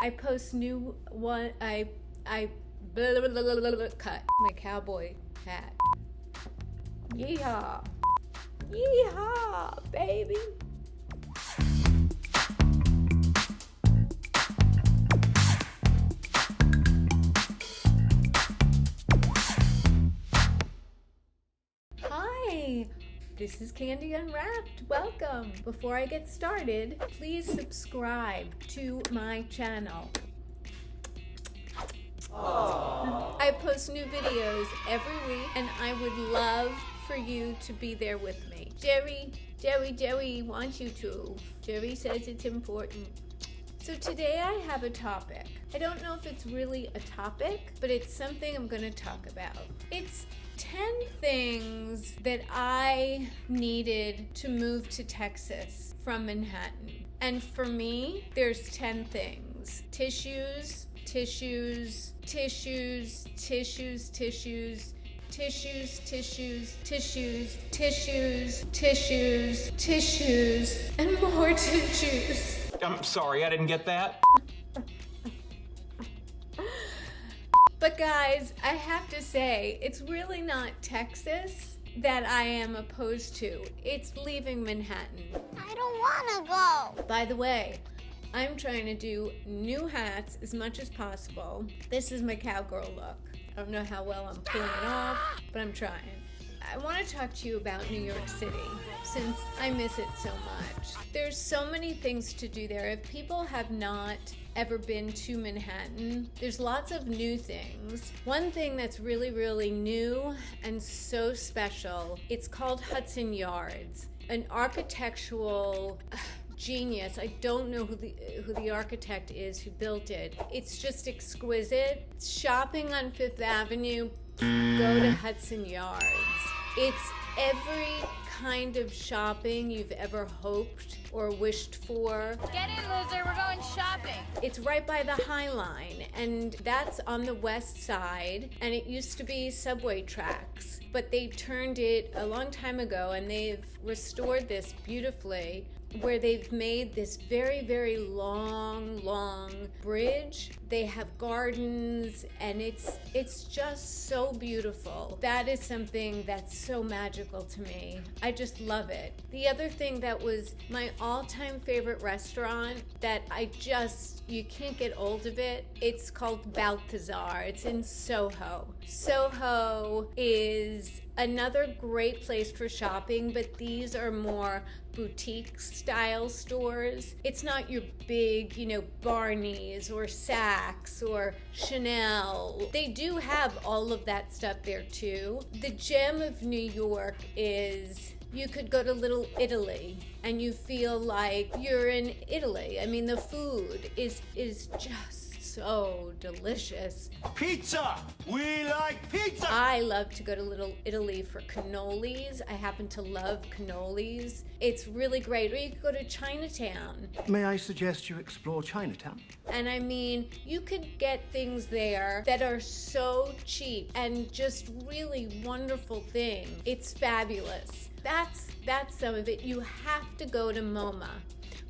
I post new one. I blah, blah, blah, blah, blah, cut my cowboy hat. Yeehaw, yeehaw, baby. Hi, this is Candy Unwrapped. Welcome. Before I get started, please subscribe to my channel. Aww. I post new videos every week, and I would love for you to be there with me. Jerry wants you to. Jerry says it's important. So today I have a topic. I don't know if it's really a topic, but it's something I'm going to talk about. It's 10 things that I needed to move to Texas from Manhattan. And for me, there's 10 things. Tissues, tissues, tissues, tissues, tissues, tissues, tissues, tissues, tissues, tissues, tissues, and more tissues. I'm sorry, I didn't get that. But guys, I have to say, it's really not Texas that I am opposed to. It's leaving Manhattan. I don't want to go. By the way, I'm trying to do new hats as much as possible. This is my cowgirl look. I don't know how well I'm pulling it off, but I'm trying. I want to talk to you about New York City, since I miss it so much. There's so many things to do there. If people have not ever been to Manhattan, there's lots of new things. One thing that's really, really new and so special, it's called Hudson Yards, an architectural genius. I don't know who the architect is who built it. It's just exquisite. Shopping on Fifth Avenue, go to Hudson Yards. It's every kind of shopping you've ever hoped or wished for. Get in, loser, we're going shopping. It's right by the High Line, and that's on the west side, and it used to be subway tracks, but they turned it a long time ago, and they've restored this beautifully, where they've made this very, very long bridge. They have gardens, and it's just so beautiful. That is something that's so magical to me. I just love it. The other thing that was my all-time favorite restaurant that you can't get old of it, it's called Balthazar. It's in SoHo. SoHo is another great place for shopping, but these are more boutique style stores. It's not your big, Barney's or Saks or Chanel. They do have all of that stuff there too. The gem of New York is you could go to Little Italy and you feel like you're in Italy. I mean, the food is just so delicious. Pizza! We like pizza! I love to go to Little Italy for cannolis. I happen to love cannolis. It's really great. Or you could go to Chinatown. May I suggest you explore Chinatown? And I mean, you could get things there that are so cheap and just really wonderful things. It's fabulous. That's some of it. You have to go to MoMA.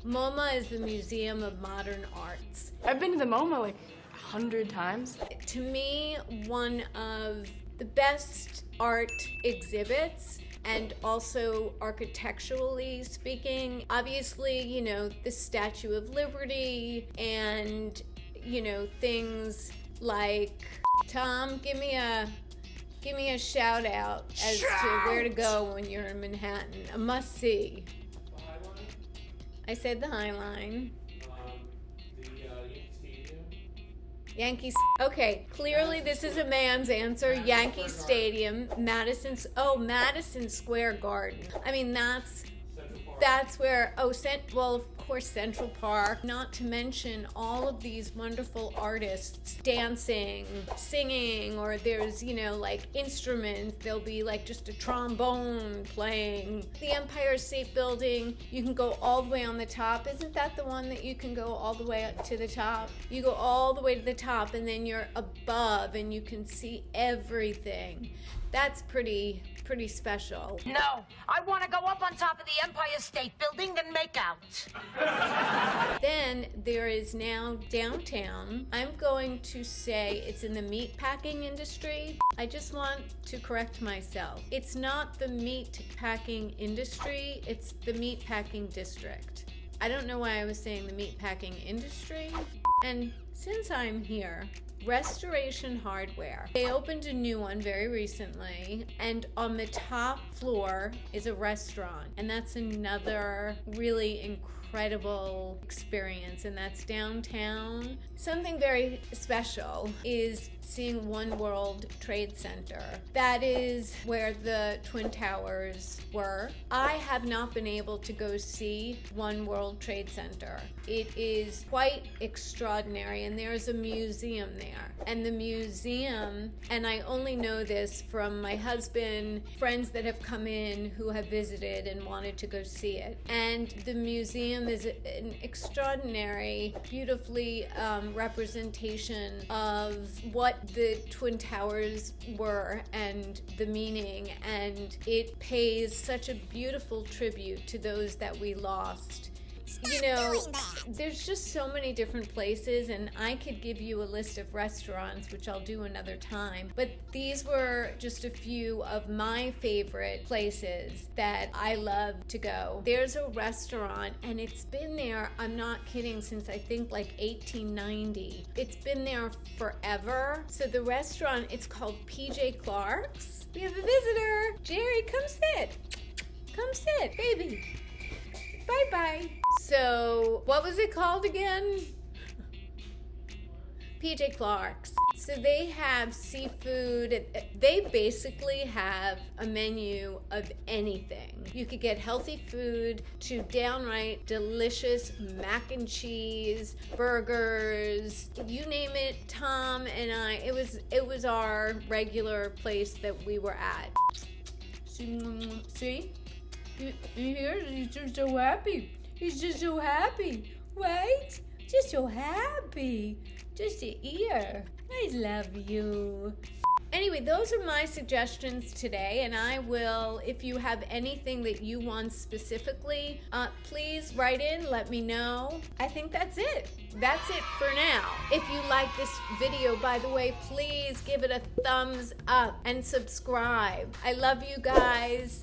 MoMA is the Museum of Modern Arts. I've been to the MoMA like 100 times. To me, one of the best art exhibits, and also architecturally speaking. Obviously, the Statue of Liberty and, things like, Tom, give me a shout out as to where to go when you're in Manhattan. A must see. The High Line? I said the High Line. The Yankee Stadium? Yankees. Okay, clearly this is a man's answer. Yankee Stadium, Madison Square Garden. I mean, that's where, well, of course, Central Park, not to mention all of these wonderful artists dancing, singing, or there's, like instruments. There'll be like just a trombone playing. The Empire State Building, you can go all the way on the top. Isn't that the one that you can go all the way up to the top? You go all the way to the top, and then you're above, and you can see everything. That's pretty special. No, I want to go up on top of the Empire State Building and make out. Then there is now downtown. I'm going to say it's in the meat packing industry. I just want to correct myself. It's not the meat packing industry, it's the meat packing district. I don't know why I was saying the meat packing industry. And since I'm here, Restoration Hardware. They opened a new one very recently, and on the top floor is a restaurant, and that's another really incredible experience, and that's downtown. Something very special is seeing One World Trade Center. That is where the Twin Towers were. I have not been able to go see One World Trade Center. It is quite extraordinary, and there's a museum there. And the museum, and I only know this from my husband, friends that have come in who have visited and wanted to go see it. And the museum is an extraordinary, beautifully representation of what the Twin Towers were and the meaning, and it pays such a beautiful tribute to those that we lost. You know, there's just so many different places, and I could give you a list of restaurants, which I'll do another time, but these were just a few of my favorite places that I love to go. There's a restaurant, and it's been there, I'm not kidding, since I think like 1890. It's been there forever. So the restaurant, it's called PJ Clark's. We have a visitor. Jerry, come sit. Come sit, baby. Bye-bye. So, what was it called again? PJ Clark's. So they have seafood. They basically have a menu of anything. You could get healthy food to downright delicious mac and cheese, burgers, you name it. Tom and I, it was our regular place that we were at. See? He's just so happy. He's just so happy, right? Just so happy. Just to hear. I love you. Anyway, those are my suggestions today, and I will, if you have anything that you want specifically, please write in, let me know. I think that's it. That's it for now. If you like this video, by the way, please give it a thumbs up and subscribe. I love you guys.